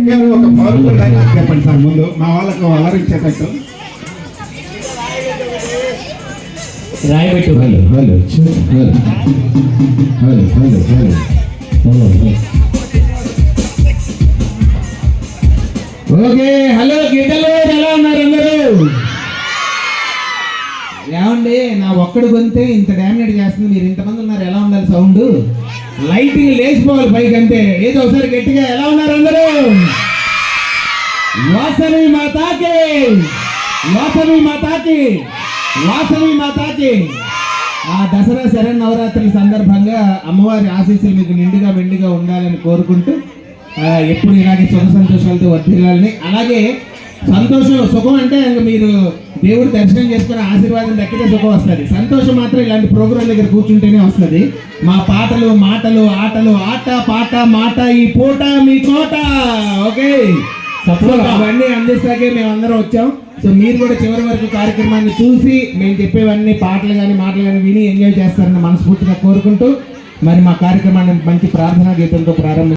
గారు ఒక powerful dialogue చెప్పండి సార్ ముందు మా వాళ్ళకు అలరించేటట్టు. రాయబెట్టు. Hello hello hello hello hello hello. Okay, hello గిడ్డలు, ఎలా ఉన్నారు అందరూ? ఏమండి, నా ఒక్కడు గొంతే ఇంత డామినేట్ చేస్తుంది, మీరు ఇంతమంది ఉన్నారు, ఎలా ఉండాలి సౌండ్? లైటింగ్ లేచిపోవాలి పైకి అంతే. ఏదో ఒకసారి గట్టిగా ఎలా ఉన్నారు అందరూ? వాసవి మాతాకి, వాసవి మాతాకి, వాసవి మాతాకి. ఆ దసరా శరణ్ నవరాత్రుల సందర్భంగా అమ్మవారి ఆశీస్సులు మీకు నిండుగా మెండుగా ఉండాలని కోరుకుంటూ ఎప్పుడు ఇలాగే సుఖ సంతోషాలతో వర్తిల్లాలని. అలాగే సంతోషం సుఖం అంటే మీరు దేవుడు దర్శనం చేసుకుని ఆశీర్వాదం దక్కితే సుఖం వస్తుంది. సంతోషం మాత్రం ఇలాంటి ప్రోగ్రాం దగ్గర కూర్చుంటేనే వస్తుంది. మా పాటలు మాటలు ఆటలు ఆట పాట మాట ఈ పూట మీ కోట. ఓకే, అవన్నీ అందిస్తాకే మేము అందరం వచ్చాం. సో మీరు కూడా చివరి వరకు కార్యక్రమాన్ని చూసి మేము చెప్పేవన్నీ పాటలు కానీ మాటలు కానీ విని ఎంజాయ్ చేస్తారని మనస్ఫూర్తిగా కోరుకుంటూ మరి మా కార్యక్రమాన్ని మంచి ప్రార్థనా గీతంతో ప్రారంభం